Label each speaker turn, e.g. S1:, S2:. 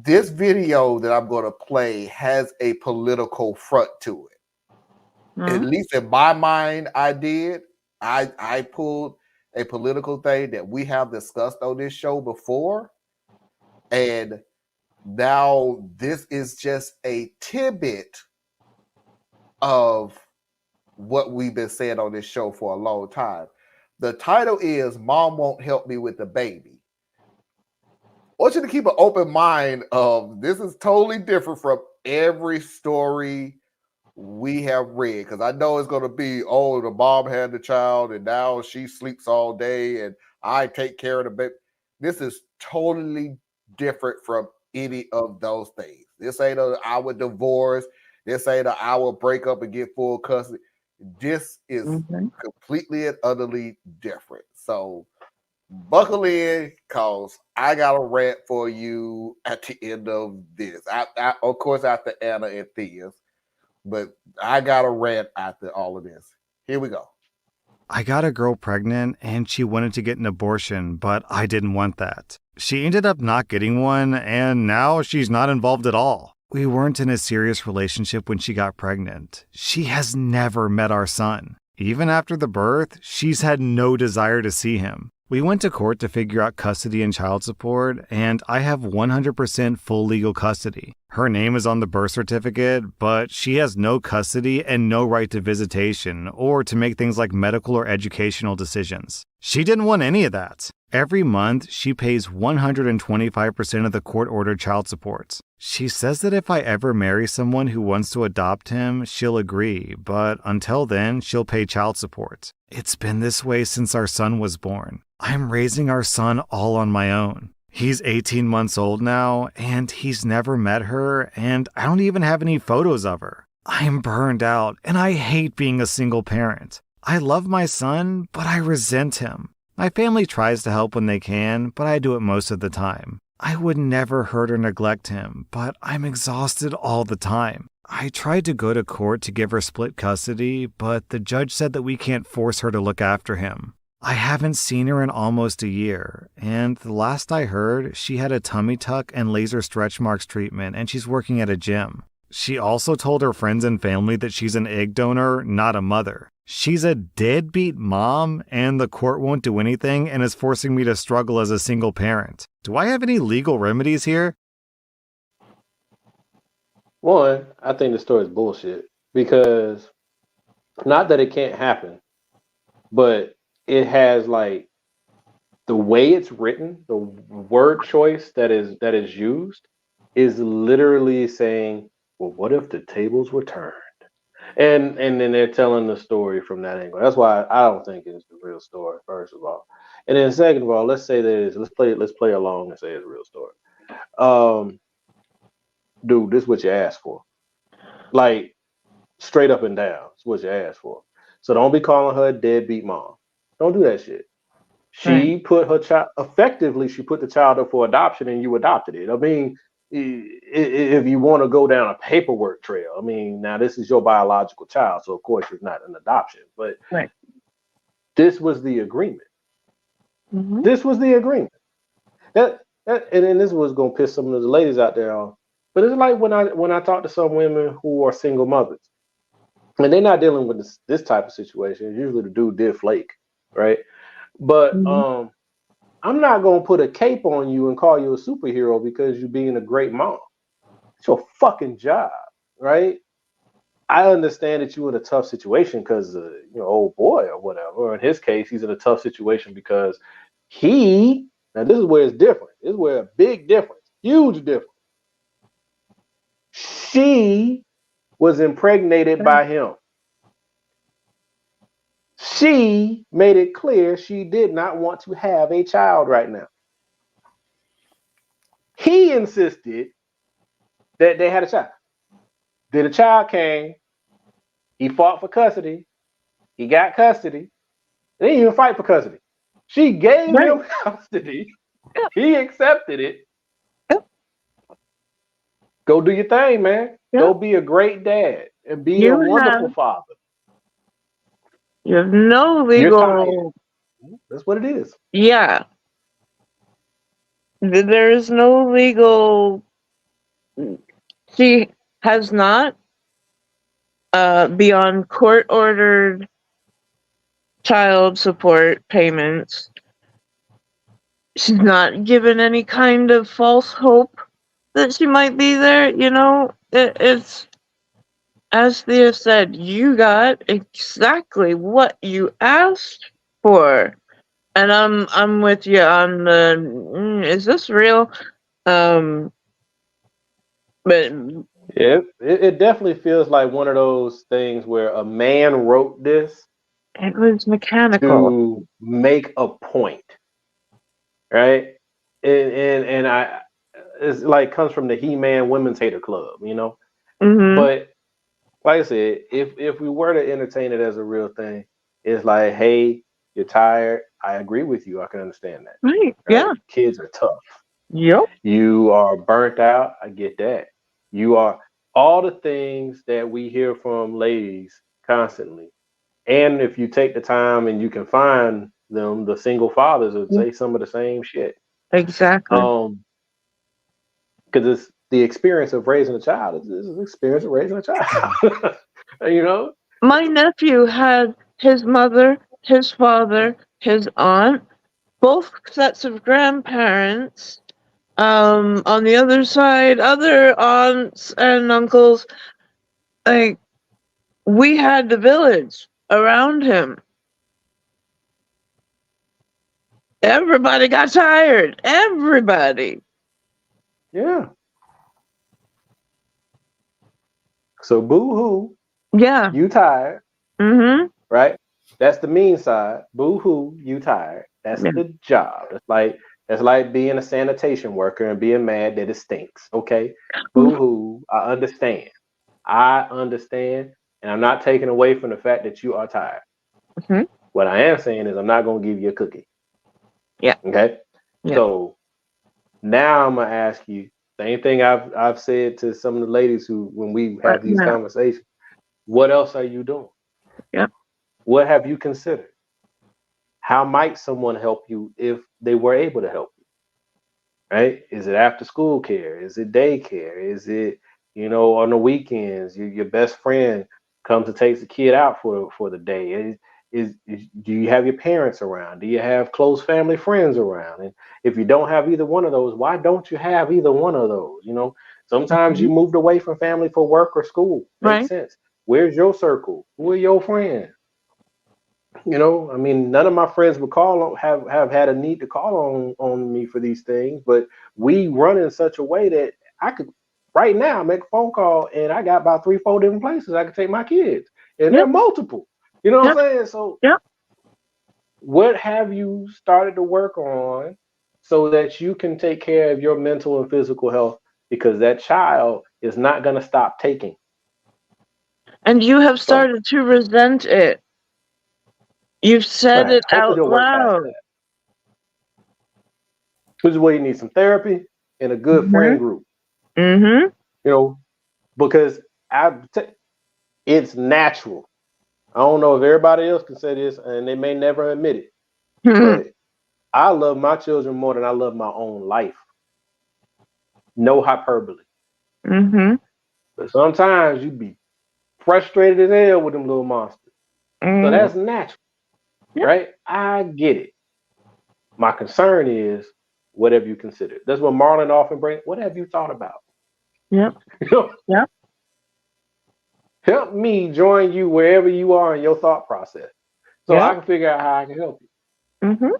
S1: this video that I'm going to play has a political front to it. At
S2: Mm-hmm.
S1: least in my mind, I did. I pulled a political thing that we have discussed on this show before, and now this is just a tidbit of what we've been saying on this show for a long time. The title is "Mom Won't Help Me with the Baby." I want you to keep an open mind of this is totally different from every story we have read, because I know it's going to be, oh, the mom had the child and now she sleeps all day and I take care of the baby. This is totally different from any of those things. This ain't our divorce. This ain't our breakup and get full custody. This is completely and utterly different. So buckle in, cause I got a rant for you at the end of this. Of course, after Anna and Thea's, but I got a rant after all of this. Here we go.
S3: I got a girl pregnant and she wanted to get an abortion, but I didn't want that. She ended up not getting one, and now she's not involved at all. We weren't in a serious relationship when she got pregnant. She has never met our son. Even after the birth, she's had no desire to see him. We went to court to figure out custody and child support, and I have 100% full legal custody. Her name is on the birth certificate, but she has no custody and no right to visitation or to make things like medical or educational decisions. She didn't want any of that. Every month, she pays 125% of the court-ordered child support. She says that if I ever marry someone who wants to adopt him, she'll agree, but until then, she'll pay child support. It's been this way since our son was born. I'm raising our son all on my own. He's 18 months old now, and he's never met her, and I don't even have any photos of her. I'm burned out, and I hate being a single parent. I love my son, but I resent him. My family tries to help when they can, but I do it most of the time. I would never hurt or neglect him, but I'm exhausted all the time. I tried to go to court to give her split custody, but the judge said that we can't force her to look after him. I haven't seen her in almost a year, and the last I heard, she had a tummy tuck and laser stretch marks treatment, and she's working at a gym. She also told her friends and family that she's an egg donor, not a mother. She's a deadbeat mom, and the court won't do anything and is forcing me to struggle as a single parent. Do I have any legal remedies here?
S4: One, I think the story is bullshit because not that it can't happen, but it has like the way it's written, the word choice that is used is literally saying, well, what if the tables were turned? And then they're telling the story from that angle. That's why I don't think it's the real story, first of all. And then second of all, let's say that is let's play along and say it's a real story. Dude, this is what you asked for. Like straight up and down. It's what you asked for. So don't be calling her a deadbeat mom. Don't do that shit. She put her child effectively, she put the child up for adoption and you adopted it. I mean, if you want to go down a paperwork trail, I mean, now this is your biological child, so of course it's not an adoption, but this was the agreement. Mm-hmm. This was the agreement. And then this was gonna piss some of the ladies out there off. But it's like when I talk to some women who are single mothers, and they're not dealing with this type of situation. Usually the dude did flake, right? But I'm not gonna put a cape on you and call you a superhero because you're being a great mom. It's your fucking job, right? I understand that you're in a tough situation because old boy or whatever. Or in his case, he's in a tough situation because now this is where it's different. This is where a big difference, huge difference. She was impregnated by him. She made it clear she did not want to have a child right now. He insisted that they had a child. Then a child came. He fought for custody. He got custody. They didn't even fight for custody. She gave him custody. He accepted it. Go do your thing, man. Go be a great dad and be a wonderful father.
S2: You have no legal.
S4: That's what it is.
S2: Yeah. There is no legal she has not, beyond court-ordered child support payments, she's not given any kind of false hope that she might be there. It's, as Thea said, you got exactly what you asked for. And I'm with you on the, is this real? But
S4: It definitely feels like one of those things where a man wrote this
S2: it was mechanical.
S4: to make a point, right? And I it's like comes from the He-Man Women's Hater Club,
S2: Mm-hmm.
S4: But like I said, if we were to entertain it as a real thing, it's like, hey, you're tired. I agree with you. I can understand that.
S2: Right.
S4: Right?
S2: Yeah.
S4: Kids are tough.
S2: Yep.
S4: You are burnt out. I get that. You are all the things that we hear from ladies constantly. And if you take the time and you can find them, the single fathers would say some of the same shit.
S2: Exactly.
S4: Because it's the experience of raising a child. It's the experience of raising a child. you know?
S2: My nephew had his mother, his father, his aunt, both sets of grandparents. On the other side, other aunts and uncles. Like, we had the village around him. Everybody got tired. Everybody.
S4: Yeah. So boo hoo,
S2: Yeah.
S4: you tired,
S2: Mm-hmm.
S4: right? That's the mean side. Boo hoo, you tired. That's
S2: Yeah.
S4: the job. That's like being a sanitation worker and being mad that it stinks. Okay. Boo hoo, I understand. And I'm not taking away from the fact that you are tired.
S2: Mm-hmm.
S4: What I am saying is I'm not gonna give you a cookie.
S2: Yeah.
S4: Okay.
S2: Yeah.
S4: So now I'm gonna ask you same thing I've said to some of the ladies who when we have these
S2: Yeah.
S4: conversations. What else are you doing?
S2: Yeah.
S4: What have you considered? How might someone help you if they were able to help you? Right? Is it after school care? Is it daycare? Is it, on the weekends, your best friend comes and takes the kid out for the day? Do you have your parents around? Do you have close family friends around? And if you don't have either one of those, why don't you have either one of those? Sometimes you
S2: Mhm.
S4: moved away from family for work or school. Makes
S2: Right.
S4: sense. Where's your circle? Who are your friends? I mean, none of my friends would call on have had a need to call on me for these things, but we run in such a way that I could right now make a phone call and I got about 3, 4 different places I could take my kids, and they're
S2: Yep.
S4: multiple. You know
S2: Yep.
S4: what I'm saying? So,
S2: Yep.
S4: what have you started to work on so that you can take care of your mental and physical health? Because that child is not going to stop taking.
S2: And you have
S4: So,
S2: started to resent it. You've said
S4: right.
S2: it
S4: Hopefully,
S2: out
S4: they'll work past
S2: loud.
S4: that. Which is where you need some therapy and a good
S2: Mm-hmm.
S4: friend group.
S2: Mm-hmm.
S4: You know, because it's natural. I don't know if everybody else can say this, and they may never admit it, but I love my children more than I love my own life. No hyperbole.
S2: Mm-hmm.
S4: But sometimes you be frustrated as hell with them little monsters. So
S2: Mm-hmm.
S4: that's natural,
S2: Yep.
S4: right? I get it. My concern is, what have you considered? That's what Marlon often brings. What have you thought about?
S2: Yep. Yep.
S4: Help me join you wherever you are in your thought process so I
S2: Yep.
S4: can figure out how I can help you.
S2: Mm-hmm.